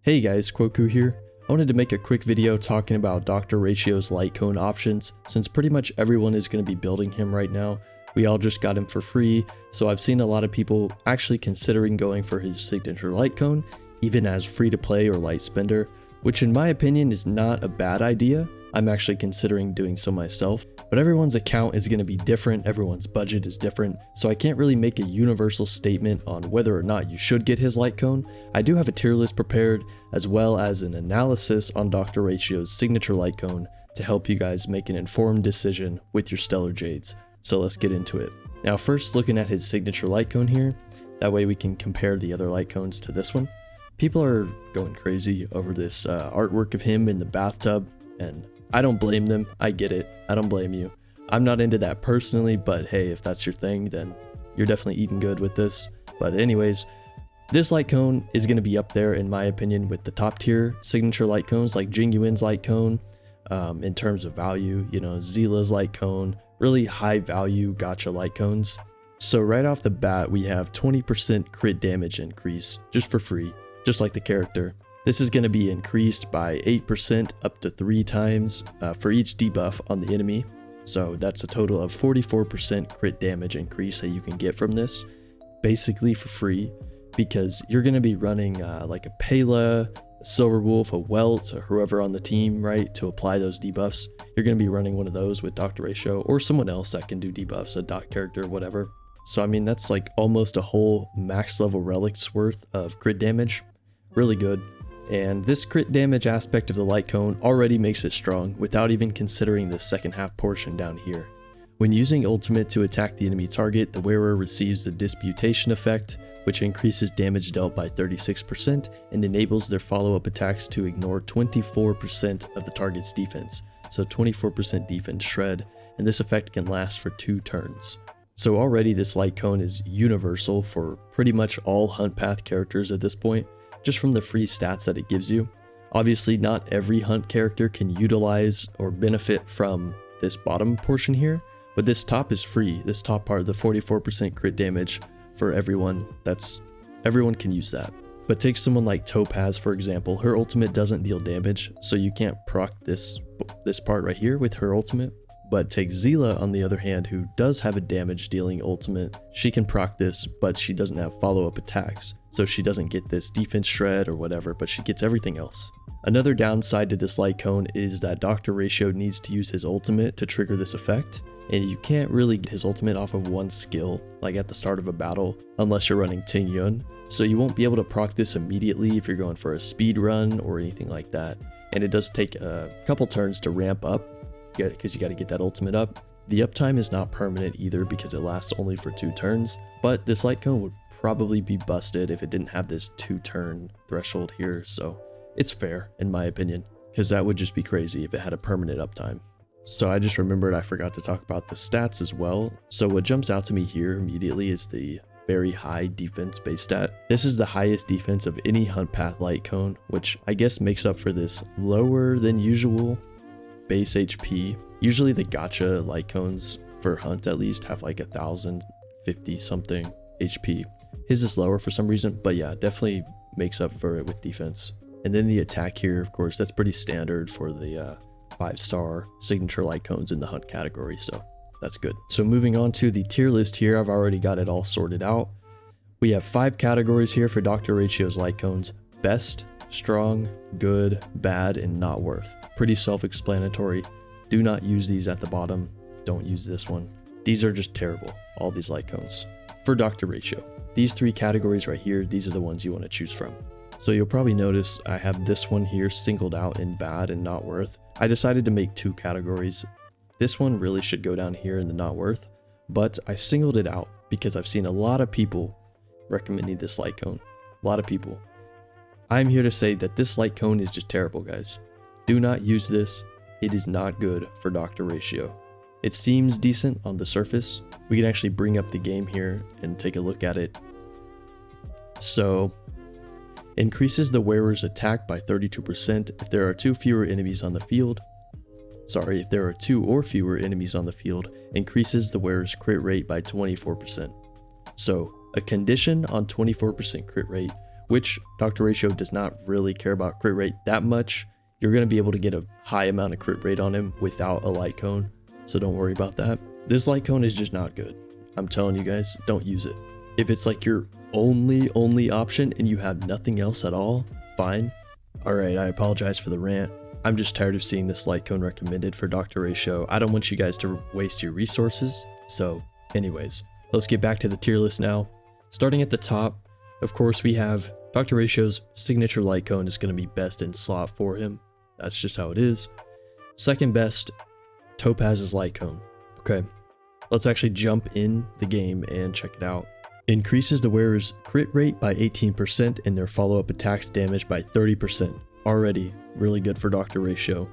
Hey guys, Kuoku here. I wanted to make a quick video talking about Dr. Ratio's light cone options, since pretty much everyone is going to be building him right now. We all just got him for free, so I've seen a lot of people actually considering going for his signature light cone, even as free to play or light spender, which in my opinion is not a bad idea. I'm actually considering doing so myself, but everyone's account is going to be different, everyone's budget is different, so I can't really make a universal statement on whether or not you should get his light cone. I do have a tier list prepared, as well as an analysis on Dr. Ratio's signature light cone to help you guys make an informed decision with your stellar jades. So let's get into it. Now first, looking at his signature light cone here, that way we can compare the other light cones to this one. People are going crazy over this artwork of him in the bathtub, and I don't blame them. I get it. I don't blame you. I'm not into that personally, but hey, if that's your thing, then you're definitely eating good with this. But anyways, this light cone is going to be up there, in my opinion, with the top tier signature light cones like Jingyuin's light cone in terms of value, you know, Zila's light cone, really high value gacha light cones. So right off the bat, we have 20% crit damage increase just for free, just like the character. This is going to be increased by 8% up to 3 times for each debuff on the enemy. So that's a total of 44% crit damage increase that you can get from this, basically for free, because you're going to be running like a Pela, a Silver Wolf, a Welt, or whoever on the team, right, to apply those debuffs. You're going to be running one of those with Dr. Ratio or someone else that can do debuffs, a dot character, whatever. So I mean, that's like almost a whole max level relic's worth of crit damage. Really good. And this crit damage aspect of the light cone already makes it strong without even considering the second half portion down here. When using ultimate to attack the enemy target, the wearer receives the disputation effect, which increases damage dealt by 36% and enables their follow-up attacks to ignore 24% of the target's defense. So 24% defense shred, and this effect can last for 2 turns. So already this light cone is universal for pretty much all hunt path characters at this point, just from the free stats that it gives you. Obviously not every hunt character can utilize or benefit from this bottom portion here, but this top is free. This top part, the 44% crit damage for everyone, everyone can use that. But take someone like Topaz for example, her ultimate doesn't deal damage, so you can't proc this part right here with her ultimate. But take Zila on the other hand, who does have a damage dealing ultimate. She can proc this, but she doesn't have follow-up attacks, so she doesn't get this defense shred or whatever, but she gets everything else. Another downside to this light cone is that Dr. Ratio needs to use his ultimate to trigger this effect, and you can't really get his ultimate off of one skill, like at the start of a battle, unless you're running Tingyun, so you won't be able to proc this immediately if you're going for a speed run or anything like that, and it does take a couple turns to ramp up, because you got to get that ultimate up. The uptime is not permanent either because it lasts only for 2 turns, but this light cone would probably be busted if it didn't have this 2-turn threshold here, so it's fair in my opinion, because that would just be crazy if it had a permanent uptime. So I just remembered I forgot to talk about the stats as well. So what jumps out to me here immediately is the very high defense base stat. This is the highest defense of any hunt path light cone, which I guess makes up for this lower than usual base HP. Usually the gacha light cones for hunt at least have like 1050 something HP. His is lower for some reason, but yeah, definitely makes up for it with defense. And then the attack here, of course, that's pretty standard for the 5-star signature light cones in the hunt category, so that's good. So moving on to the tier list here, I've already got it all sorted out. We have 5 categories here for Dr. Ratio's light cones: best, strong, good, bad, and not worth. Pretty self-explanatory. Do not use these at the bottom. Don't use this one. These are just terrible, all these light cones. For Dr. Ratio, these 3 categories right here, these are the ones you want to choose from. So you'll probably notice I have this one here singled out in bad and not worth. I decided to make 2 categories. This one really should go down here in the not worth, but I singled it out because I've seen a lot of people recommending this light cone. A lot of people. I'm here to say that this light cone is just terrible, guys. Do not use this. It is not good for Dr. Ratio. It seems decent on the surface. We can actually bring up the game here and take a look at it. So, increases the wearer's attack by 32% if there are 2 or fewer enemies on the field. If there are 2 or fewer enemies on the field, increases the wearer's crit rate by 24%. So, a condition on 24% crit rate which Dr. Ratio does not really care about crit rate that much. You're going to be able to get a high amount of crit rate on him without a light cone, so don't worry about that. This light cone is just not good. I'm telling you guys, don't use it. If it's like your only option and you have nothing else at all, fine. Alright, I apologize for the rant. I'm just tired of seeing this light cone recommended for Dr. Ratio. I don't want you guys to waste your resources. So anyways, let's get back to the tier list now. Starting at the top, of course we have Dr. Ratio's signature light cone is going to be best in slot for him. That's just how it is. Second best, Topaz's light cone. Okay, let's actually jump in the game and check it out. Increases the wearer's crit rate by 18% and their follow-up attacks damage by 30%. Already really good for Dr. Ratio.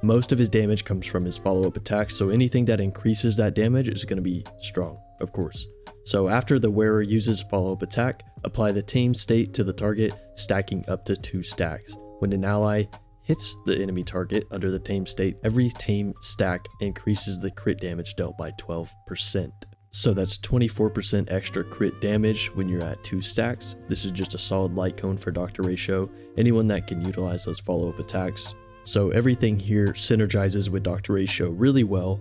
Most of his damage comes from his follow-up attacks, so anything that increases that damage is going to be strong, of course. So after the wearer uses follow-up attack, apply the tame state to the target, stacking up to 2 stacks. When an ally hits the enemy target under the tame state, every tame stack increases the crit damage dealt by 12%. So that's 24% extra crit damage when you're at 2 stacks. This is just a solid light cone for Dr. Ratio, anyone that can utilize those follow-up attacks. So everything here synergizes with Dr. Ratio really well.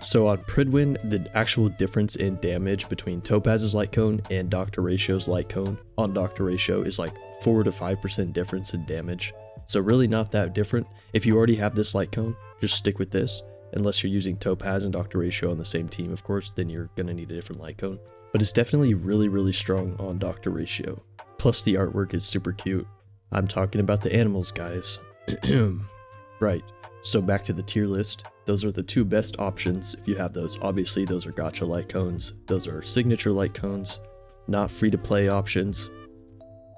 So on Pridwin, the actual difference in damage between Topaz's light cone and Dr. Ratio's light cone on Dr. Ratio is like 4 to 5% difference in damage. So really not that different. If you already have this light cone, just stick with this. Unless you're using Topaz and Dr. Ratio on the same team, of course, then you're going to need a different light cone. But it's definitely really strong on Dr. Ratio. Plus the artwork is super cute. I'm talking about the animals, guys. Right, so back to the tier list. Those are the 2 best options if you have those. Obviously, those are gacha light cones. Those are signature light cones, not free-to-play options.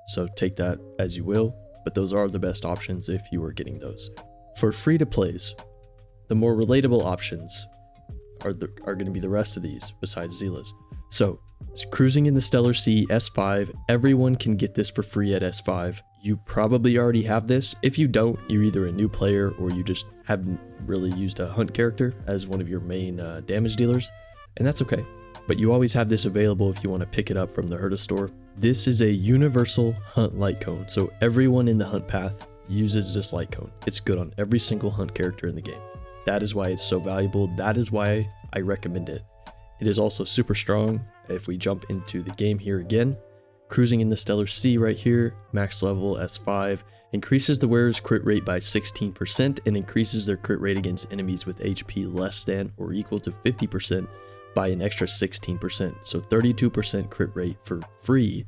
So take that as you will, but those are the best options if you are getting those. For free-to-plays, the more relatable options are going to be the rest of these, besides Zila's. So, cruising in the Stellar Sea S5, everyone can get this for free at S5. You probably already have this. If you don't, you're either a new player or you just haven't really used a hunt character as one of your main damage dealers, and that's okay. But you always have this available if you want to pick it up from the Herta store. This is a universal hunt light cone, so everyone in the hunt path uses this light cone. It's good on every single hunt character in the game. That is why it's so valuable. That is why I recommend it. It is also super strong. If we jump into the game here again, cruising in the Stellar Sea right here, max level S5, increases the wearer's crit rate by 16% and increases their crit rate against enemies with HP less than or equal to 50% by an extra 16%. So 32% crit rate for free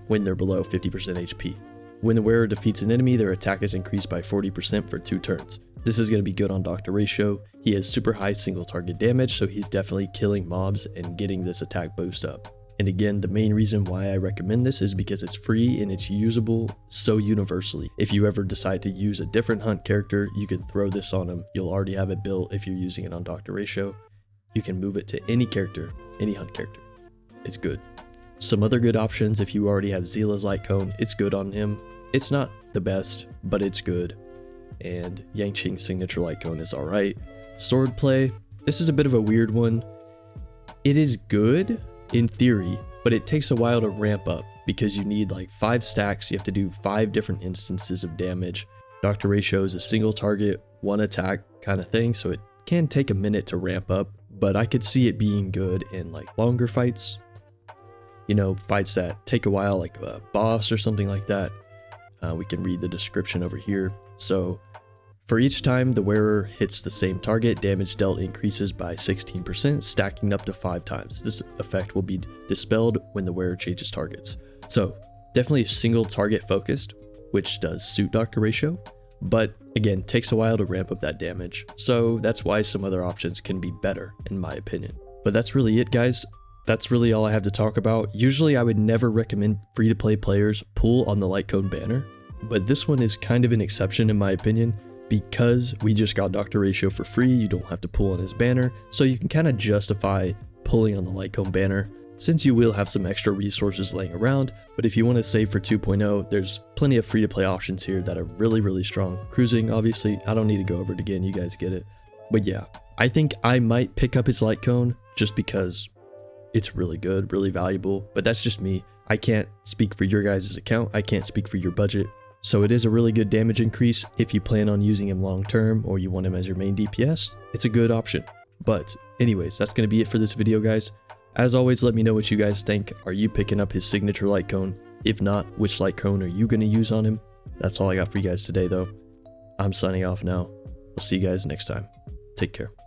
when they're below 50% HP. When the wearer defeats an enemy, their attack is increased by 40% for 2 turns. This is going to be good on Dr. Ratio. He has super high single target damage, so he's definitely killing mobs and getting this attack boost up. And again, the main reason why I recommend this is because it's free and it's usable so universally. If you ever decide to use a different hunt character, you can throw this on him. You'll already have it built if you're using it on Dr. Ratio. You can move it to any character, any hunt character. It's good. Some other good options, if you already have Zila's light cone, it's good on him. It's not the best, but it's good. And Yangqing's signature light cone is alright. Swordplay, this is a bit of a weird one. It is good in theory, but it takes a while to ramp up because you need like 5 stacks. You have to do 5 different instances of damage. Dr. Ratio is a single target, 1 attack kind of thing, so it can take a minute to ramp up, but I could see it being good in like longer fights. You know, fights that take a while, like a boss or something like that. We can read the description over here. So for each time the wearer hits the same target, damage dealt increases by 16%, stacking up to 5 times. This effect will be dispelled when the wearer changes targets. So definitely single target focused, which does suit Dr. Ratio, but again, takes a while to ramp up that damage. So that's why some other options can be better in my opinion. But that's really it, guys. That's really all I have to talk about. Usually I would never recommend free-to-play players pull on the light cone banner, but this one is kind of an exception in my opinion because we just got Dr. Ratio for free. You don't have to pull on his banner, so you can kind of justify pulling on the light cone banner since you will have some extra resources laying around. But if you want to save for 2.0, there's plenty of free-to-play options here that are really strong. Cruising, obviously, I don't need to go over it again, you guys get it. But yeah, I think I might pick up his light cone just because it's really good, really valuable, but that's just me. I can't speak for your guys' account. I can't speak for your budget. So it is a really good damage increase if you plan on using him long term or you want him as your main DPS. It's a good option. But anyways, that's going to be it for this video, guys. As always, let me know what you guys think. Are you picking up his signature light cone? If not, which light cone are you going to use on him? That's all I got for you guys today, though. I'm signing off now. I'll see you guys next time. Take care.